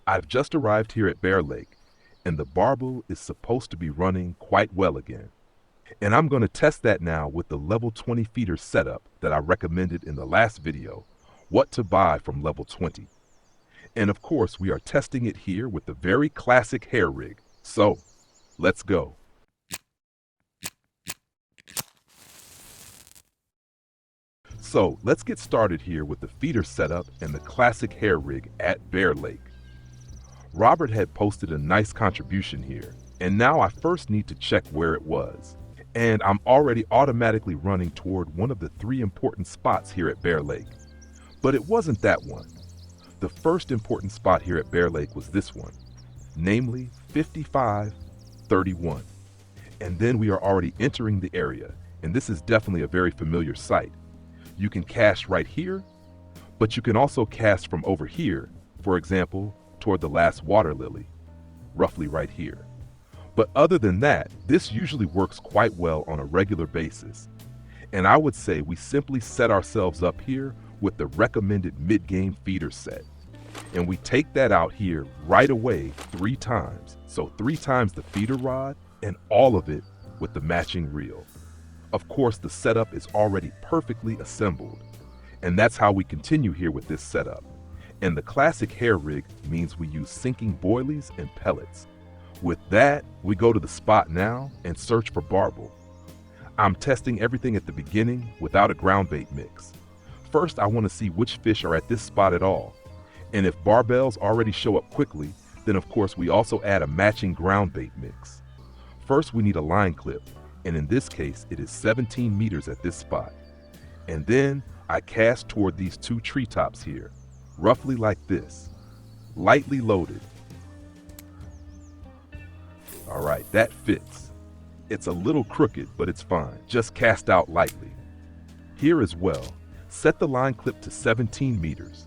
I've just arrived here at Bear Lake, and the barbel is supposed to be running quite well again. And I'm going to test that now with the level 20 feeder setup that I recommended in the last video, what to buy from level 20. And of course, we are testing it here with the very classic hair rig. So, let's go. So, let's get started here with the feeder setup and the classic hair rig at Bear Lake. Robert had posted a nice contribution here, and now I first need to check where it was. And I'm already automatically running toward one of the 3 important spots here at Bear Lake. But it wasn't that one. The first important spot here at Bear Lake was this one, namely 5531. And then we are already entering the area, and this is definitely a very familiar site. You can cast right here, but you can also cast from over here, for example, toward the last water lily, roughly right here. But other than that, this usually works quite well on a regular basis. And I would say we simply set ourselves up here with the recommended mid-game feeder set. And we take that out here right away 3 times. So 3 times the feeder rod and all of it with the matching reel. Of course, the setup is already perfectly assembled. And that's how we continue here with this setup. And the classic hair rig means we use sinking boilies and pellets. With that, we go to the spot now and search for barbel. I'm testing everything at the beginning without a ground bait mix. First, I want to see which fish are at this spot at all. And if barbels already show up quickly, then of course we also add a matching ground bait mix. First, we need a line clip, and in this case, it is 17 meters at this spot. And then I cast toward these 2 treetops here, roughly like this, lightly loaded. All right, that fits. It's a little crooked, but it's fine. Just cast out lightly. Here as well, set the line clip to 17 meters.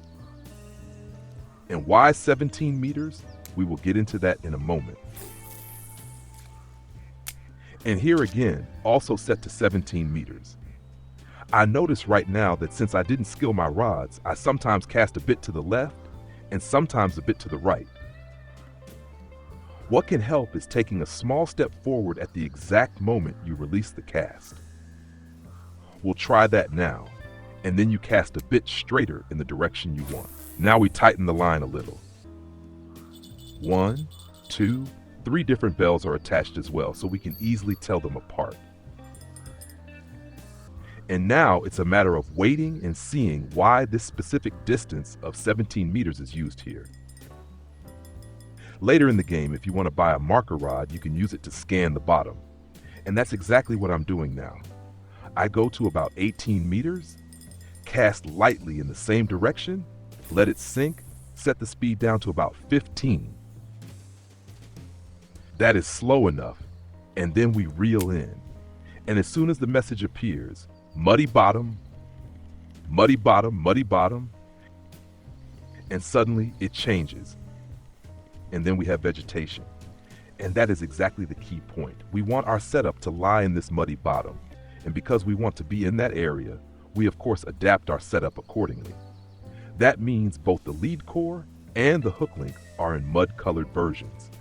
And why 17 meters? We will get into that in a moment. And here again, also set to 17 meters. I notice right now that since I didn't skill my rods, I sometimes cast a bit to the left and sometimes a bit to the right. What can help is taking a small step forward at the exact moment you release the cast. We'll try that now, and then you cast a bit straighter in the direction you want. Now we tighten the line a little. 1, 2, 3 different bells are attached as well, so we can easily tell them apart. And now it's a matter of waiting and seeing why this specific distance of 17 meters is used here. Later in the game, if you want to buy a marker rod, you can use it to scan the bottom. And that's exactly what I'm doing now. I go to about 18 meters, cast lightly in the same direction, let it sink, set the speed down to about 15. That is slow enough, and then we reel in. And as soon as the message appears, muddy bottom, muddy bottom, muddy bottom, and suddenly it changes. And then we have vegetation. And that is exactly the key point. We want our setup to lie in this muddy bottom. And because we want to be in that area, we of course adapt our setup accordingly. That means both the lead core and the hook link are in mud-colored versions.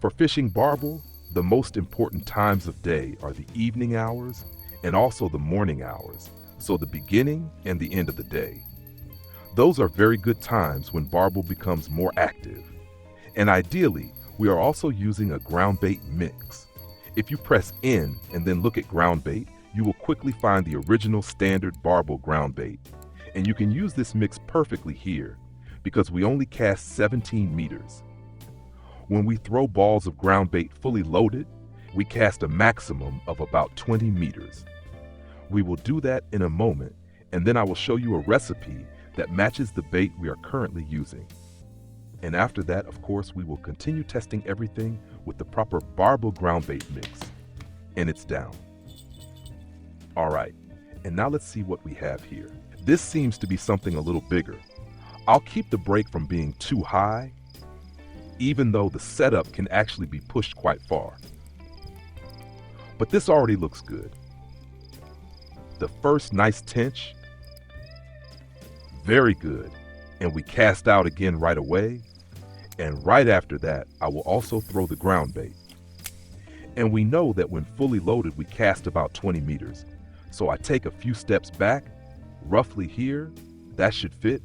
For fishing barbel, the most important times of day are the evening hours and also the morning hours, so the beginning and the end of the day. Those are very good times when barbel becomes more active. And ideally, we are also using a ground bait mix. If you press N and then look at ground bait, you will quickly find the original standard barbel ground bait. And you can use this mix perfectly here because we only cast 17 meters. When we throw balls of ground bait fully loaded, we cast a maximum of about 20 meters. We will do that in a moment, and then I will show you a recipe that matches the bait we are currently using. And after that, of course, we will continue testing everything with the proper barbel ground bait mix. And it's down. All right, and now let's see what we have here. This seems to be something a little bigger. I'll keep the break from being too high, even though the setup can actually be pushed quite far. But this already looks good. The first nice tench, very good. And we cast out again right away. And right after that, I will also throw the ground bait. And we know that when fully loaded, we cast about 20 meters. So I take a few steps back, roughly here, that should fit.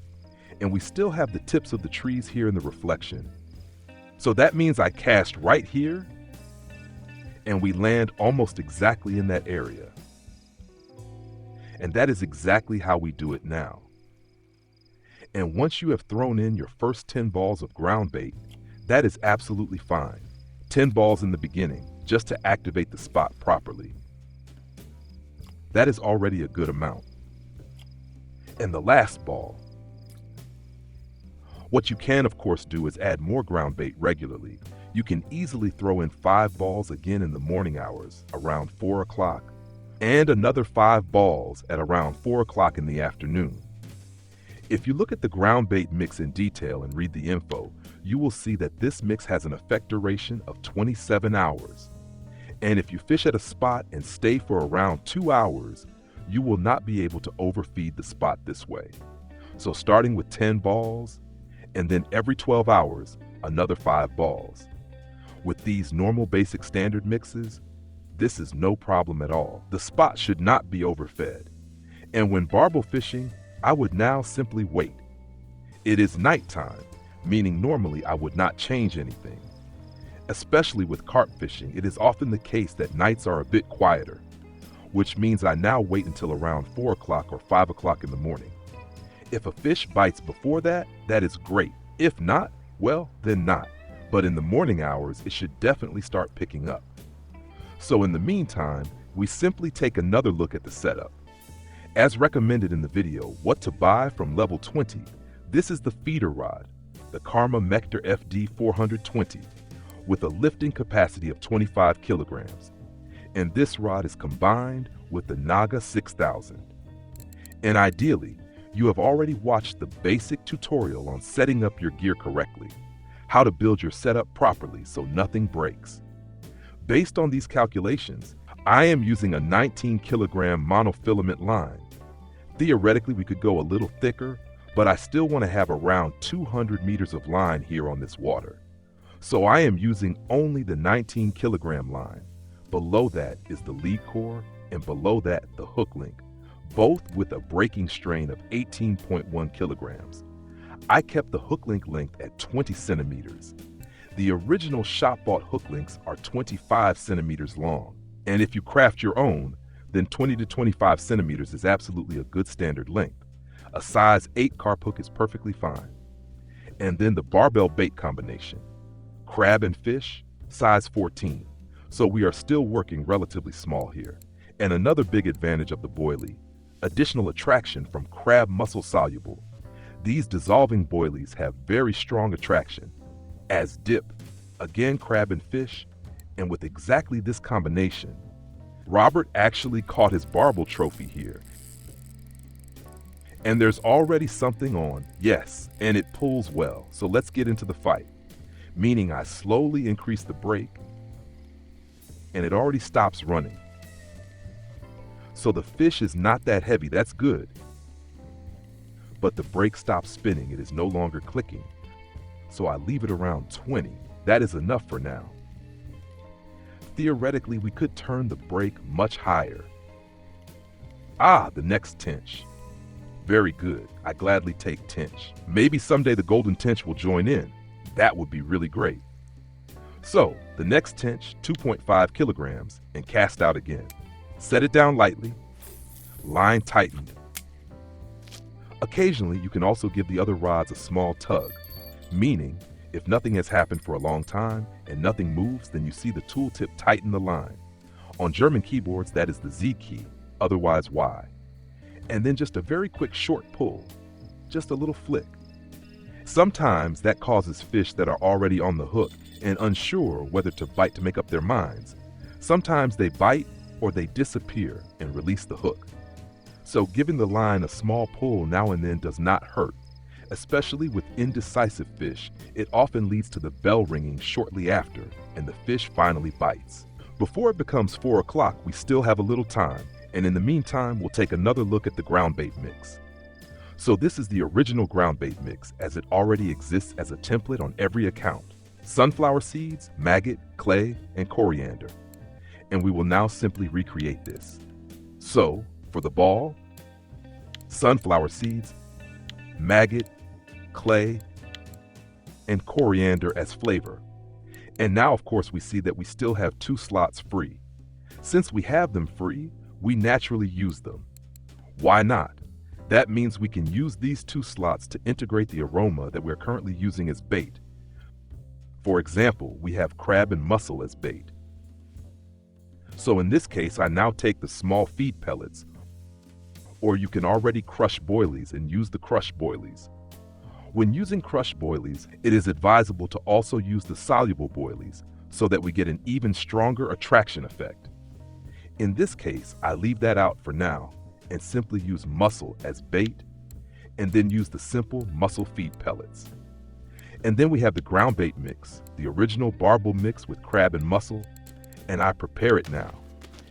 And we still have the tips of the trees here in the reflection. So that means I cast right here, and we land almost exactly in that area. And that is exactly how we do it now. And once you have thrown in your first 10 balls of ground bait, that is absolutely fine. 10 balls in the beginning, just to activate the spot properly. That is already a good amount. And the last ball. What you can, of course, do is add more ground bait regularly. You can easily throw in 5 balls again in the morning hours, around 4 o'clock, and another 5 balls at around 4 o'clock in the afternoon. If you look at the ground bait mix in detail and read the info, you will see that this mix has an effect duration of 27 hours. And if you fish at a spot and stay for around 2 hours, you will not be able to overfeed the spot this way. So starting with 10 balls, and then every 12 hours, another 5 balls. With these normal basic standard mixes, this is no problem at all. The spot should not be overfed. And when barbel fishing, I would now simply wait. It is nighttime, meaning normally I would not change anything. Especially with carp fishing, it is often the case that nights are a bit quieter, which means I now wait until around 4 o'clock or 5 o'clock in the morning. If a fish bites before that, that is great. If not, well, then not. But in the morning hours, it should definitely start picking up. So in the meantime, we simply take another look at the setup. As recommended in the video, what to buy from level 20, this is the feeder rod, the Karma Mector FD 420, with a lifting capacity of 25 kilograms. And this rod is combined with the Naga 6000. And ideally, you have already watched the basic tutorial on setting up your gear correctly, how to build your setup properly so nothing breaks. Based on these calculations, I am using a 19 kilogram monofilament line. Theoretically, we could go a little thicker, but I still want to have around 200 meters of line here on this water. So I am using only the 19 kilogram line. Below that is the lead core, and below that the hook link, both with a breaking strain of 18.1 kilograms. I kept the hook link length at 20 centimeters. The original shop-bought hook links are 25 centimeters long, and if you craft your own, then 20 to 25 centimeters is absolutely a good standard length. A size 8 carp hook is perfectly fine. And then the barbell bait combination. Crab and fish, size 14. So we are still working relatively small here. And another big advantage of the boilie, additional attraction from crab muscle soluble. These dissolving boilies have very strong attraction. As dip, again crab and fish, and with exactly this combination, Robert actually caught his barbel trophy here. And there's already something on, yes, and it pulls well, so let's get into the fight. Meaning I slowly increase the brake, and it already stops running. So the fish is not that heavy, that's good. But the brake stops spinning, it is no longer clicking. So I leave it around 20. That is enough for now. Theoretically, we could turn the brake much higher. Ah, the next tench. Very good. I gladly take tench. Maybe someday the golden tench will join in. That would be really great. So, the next tench, 2.5 kilograms, and cast out again. Set it down lightly. Line tightened. Occasionally, you can also give the other rods a small tug. Meaning, if nothing has happened for a long time and nothing moves, then you see the tooltip tighten the line. On German keyboards, that is the Z key, otherwise Y. And then just a very quick short pull, just a little flick. Sometimes that causes fish that are already on the hook and unsure whether to bite to make up their minds. Sometimes they bite or they disappear and release the hook. So giving the line a small pull now and then does not hurt. Especially with indecisive fish, it often leads to the bell ringing shortly after, and the fish finally bites. Before it becomes 4 o'clock, we still have a little time, and in the meantime, we'll take another look at the ground bait mix. So this is the original ground bait mix as it already exists as a template on every account. Sunflower seeds, maggot, clay, and coriander. And we will now simply recreate this. So, for the ball, sunflower seeds, maggot, clay, and coriander as flavor. And now, of course, we see that we still have 2 slots free. Since we have them free, we naturally use them. Why not? That means we can use these 2 slots to integrate the aroma that we're currently using as bait. For example, we have crab and mussel as bait. So in this case, I now take the small feed pellets, or you can already crush boilies and use the crushed boilies. When using crushed boilies, it is advisable to also use the soluble boilies so that we get an even stronger attraction effect. In this case, I leave that out for now and simply use mussel as bait and then use the simple mussel feed pellets. And then we have the ground bait mix, the original barbel mix with crab and mussel, and I prepare it now.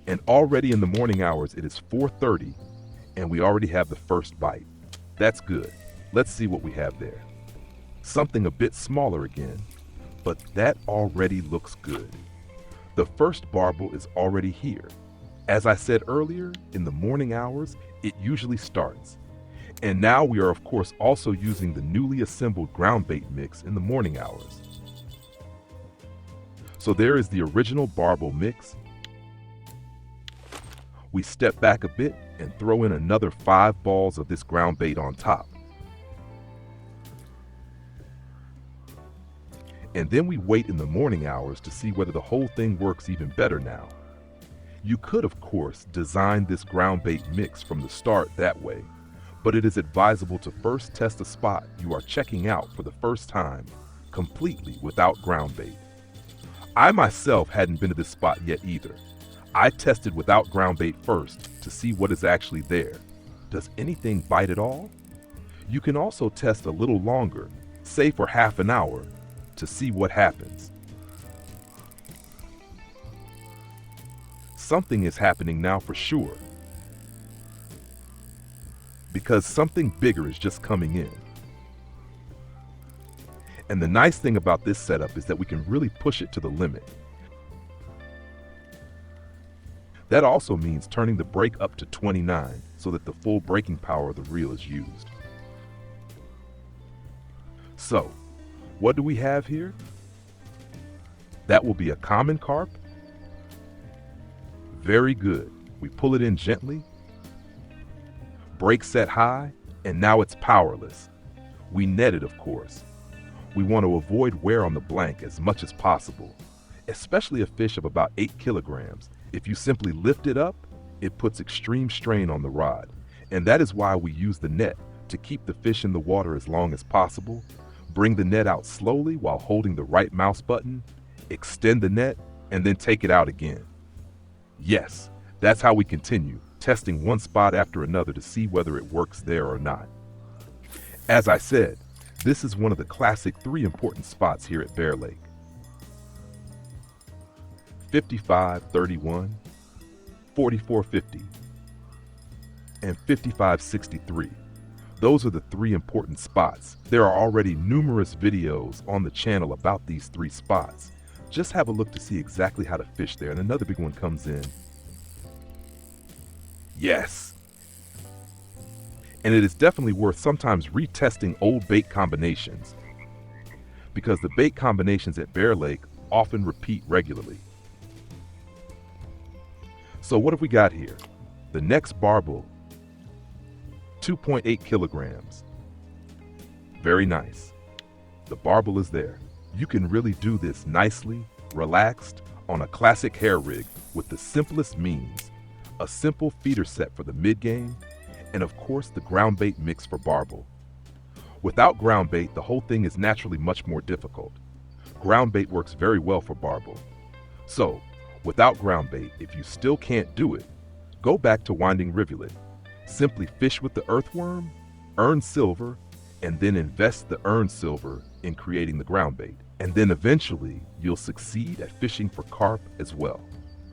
And already in the morning hours, it is 4:30 and we already have the first bite. That's good. Let's see what we have there. Something a bit smaller again, but that already looks good. The first barbel is already here. As I said earlier, in the morning hours, it usually starts. And now we are of course also using the newly assembled ground bait mix in the morning hours. So there is the original barbel mix. We step back a bit and throw in another 5 balls of this ground bait on top. And then we wait in the morning hours to see whether the whole thing works even better now. You could, of course, design this ground bait mix from the start that way, but it is advisable to first test a spot you are checking out for the first time, completely without ground bait. I myself hadn't been to this spot yet either. I tested without ground bait first to see what is actually there. Does anything bite at all? You can also test a little longer, say for half an hour, to see what happens. Something is happening now for sure, because something bigger is just coming in. And the nice thing about this setup is that we can really push it to the limit. That also means turning the brake up to 29 so that the full braking power of the reel is used. So, what do we have here? That will be a common carp. Very good. We pull it in gently, brake set high, and now it's powerless. We net it, of course. We want to avoid wear on the blank as much as possible, especially a fish of about 8 kilograms. If you simply lift it up, it puts extreme strain on the rod, and that is why we use the net to keep the fish in the water as long as possible. Bring the net out slowly while holding the right mouse button, extend the net, and then take it out again. Yes, that's how we continue, testing one spot after another to see whether it works there or not. As I said, this is one of the classic 3 important spots here at Bear Lake. 5531, 4450, and 5563. Those are the 3 important spots. There are already numerous videos on the channel about these 3 spots. Just have a look to see exactly how to fish there. And another big one comes in. Yes. And it is definitely worth sometimes retesting old bait combinations, because the bait combinations at Bear Lake often repeat regularly. So what have we got here? The next barbel, 2.8 kilograms. Very nice. The barbel is there. You can really do this nicely, relaxed, on a classic hair rig with the simplest means. A simple feeder set for the mid-game, and of course the ground bait mix for barbel. Without ground bait, the whole thing is naturally much more difficult. Ground bait works very well for barbel. So, without ground bait, if you still can't do it, go back to winding rivulet. Simply fish with the earthworm, earn silver, and then invest the earned silver in creating the ground bait. And then eventually, you'll succeed at fishing for carp as well.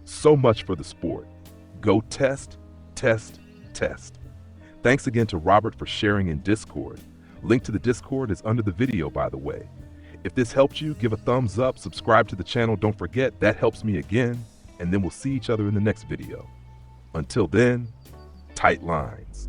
So much for the sport. Go test, test, test. Thanks again to Robert for sharing in Discord. Link to the Discord is under the video, by the way. If this helped you, give a thumbs up, subscribe to the channel, don't forget, that helps me again, and then we'll see each other in the next video. Until then, tight lines.